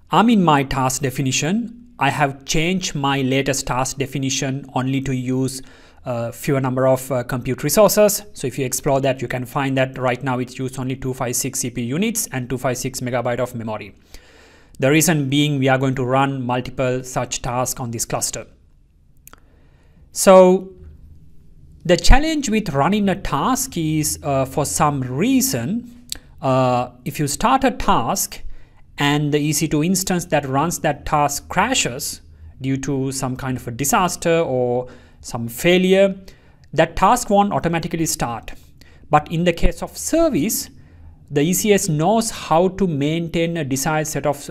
I'm in my task definition. I have changed my latest task definition only to use fewer number of compute resources. So if you explore that, you can find that right now it's used only 256 CPU units and 256 megabyte of memory. The reason being we are going to run multiple such tasks on this cluster. So the challenge with running a task is for some reason, if you start a task and the EC2 instance that runs that task crashes due to some kind of a disaster or some failure, that task won't automatically start. But in the case of service, the ECS knows how to maintain a desired set of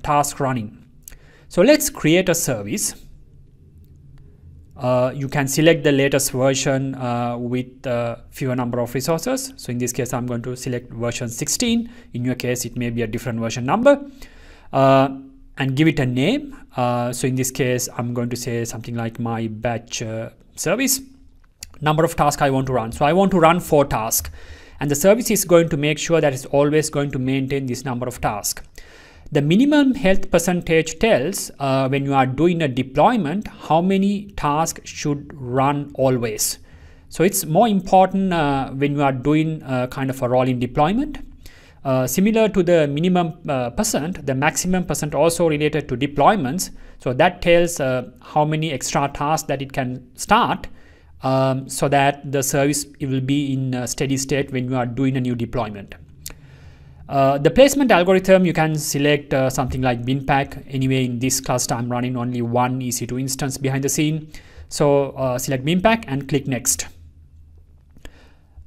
tasks running. So let's create a service. You can select the latest version with fewer number of resources. So in this case, I'm going to select version 16. In your case, it may be a different version number, and give it a name. So in this case, I'm going to say something like my batch service. Number of tasks I want to run. So I want to run 4 tasks, and the service is going to make sure that it's always going to maintain this number of tasks. The minimum health percentage tells when you are doing a deployment how many tasks should run always. So it's more important when you are doing kind of a rolling deployment. Similar to the minimum percent, the maximum percent also related to deployments. So that tells how many extra tasks that it can start so that the service will be in a steady state when you are doing a new deployment. The placement algorithm, you can select something like bin pack. Anyway, in this cluster, I'm running only one EC2 instance behind the scene. So select bin pack and click next.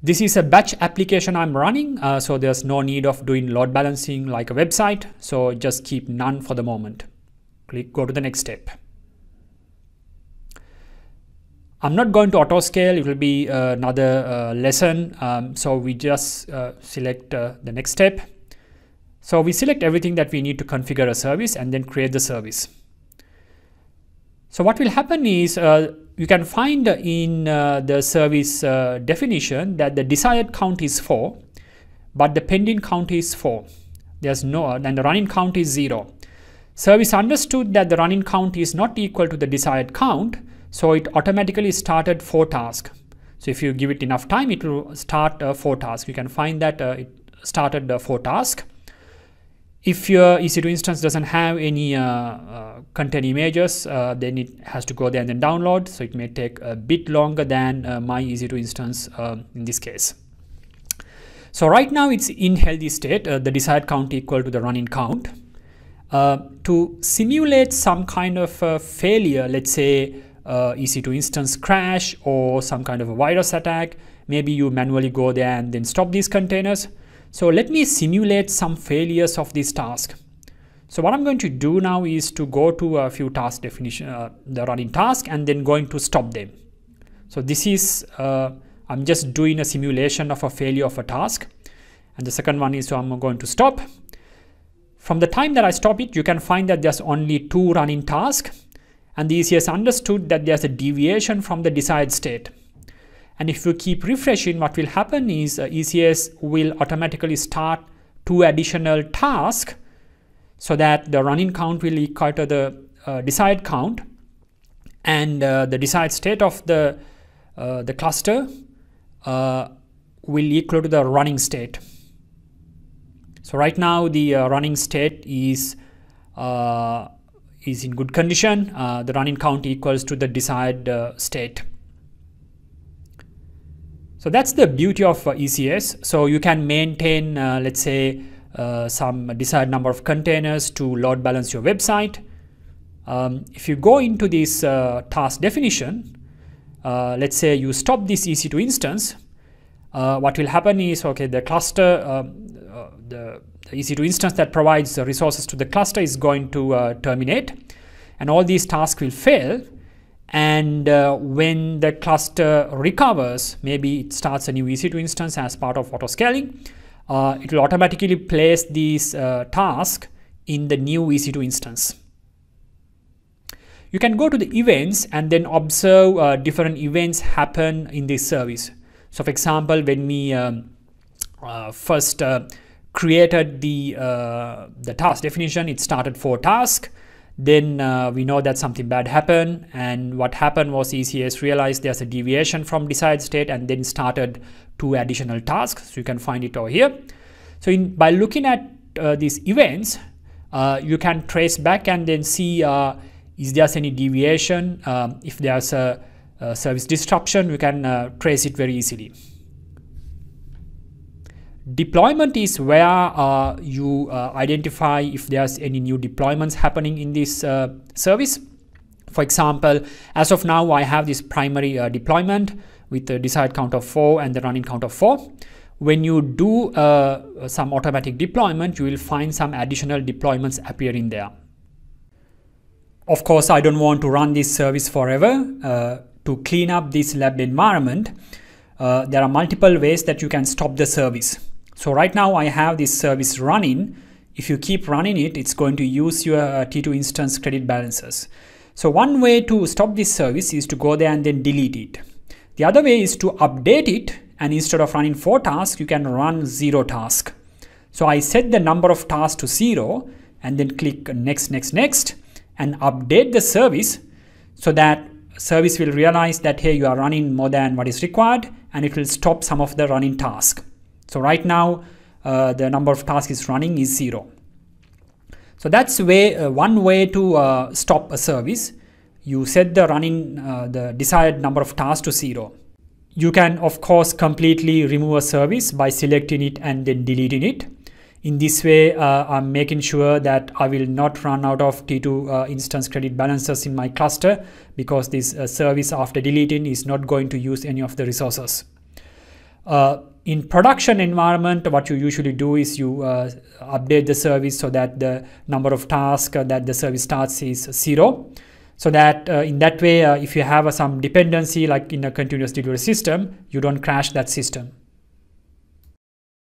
This is a batch application I'm running, so there's no need of doing load balancing like a website. So just keep none for the moment. Go to the next step. I'm not going to auto scale. It will be another lesson. So we just select the next step. So we select everything that we need to configure a service and then create the service. So what will happen is you can find in the service definition that the desired count is 4, but the pending count is 4. There's no, and the running count is 0. Service understood that the running count is not equal to the desired count, so it automatically started 4 tasks. So if you give it enough time, it will start 4 tasks. You can find that it started 4 tasks. If your EC2 instance doesn't have any content images, then it has to go there and then download. So it may take a bit longer than my EC2 instance in this case. So right now it's in healthy state, the desired count equal to the running count. To simulate some kind of failure, let's say EC2 instance crash or some kind of a virus attack, maybe you manually go there and then stop these containers. So let me simulate some failures of this task. So what I'm going to do now is to go to a few task definition, the running task, and then going to stop them. So this is, I'm just doing a simulation of a failure of a task. And the second one is, so I'm going to stop. From the time that I stop it, you can find that there's only 2 running tasks. And the ECS understood that there's a deviation from the desired state. And if you keep refreshing, what will happen is ECS will automatically start 2 additional tasks so that the running count will equal to the desired count, and the desired state of the cluster will equal to the running state. So right now the running state is in good condition. The running count equals to the desired state. So that's the beauty of ECS. So you can maintain, let's say, some desired number of containers to load balance your website. If you go into this task definition, let's say you stop this EC2 instance, what will happen is, okay, the cluster, the EC2 instance that provides the resources to the cluster is going to terminate, and all these tasks will fail. And when the cluster recovers, maybe it starts a new EC2 instance as part of auto scaling, it will automatically place these tasks in the new EC2 instance. You can go to the events and then observe different events happen in this service. So for example, when we first created the task definition. It started 4 tasks. Then we know that something bad happened, and what happened was ECS realized there's a deviation from desired state and then started 2 additional tasks. So you can find it over here. So by looking at these events, you can trace back and then see is there any deviation. If there's a service disruption, you can trace it very easily. Deployment is where you identify if there's any new deployments happening in this service. For example, as of now, I have this primary deployment with the desired count of 4 and the running count of 4. When you do some automatic deployment, you will find some additional deployments appearing there. Of course, I don't want to run this service forever. To clean up this lab environment, there are multiple ways that you can stop the service. So right now I have this service running. If you keep running it, it's going to use your T2 instance credit balances. So one way to stop this service is to go there and then delete it. The other way is to update it, and instead of running 4 tasks, you can run 0 task. So I set the number of tasks to 0 and then click next, next, next, and update the service so that service will realize that here you are running more than what is required, and it will stop some of the running tasks. So right now the number of tasks is running is 0. So that's one way to stop a service. You set the the desired number of tasks to 0. You can of course completely remove a service by selecting it and then deleting it. In this way, I'm making sure that I will not run out of T2 instance credit balances in my cluster, because this service after deleting is not going to use any of the resources. In production environment, what you usually do is you update the service so that the number of tasks that the service starts is 0. So that in that way, if you have some dependency like in a continuous delivery system, you don't crash that system.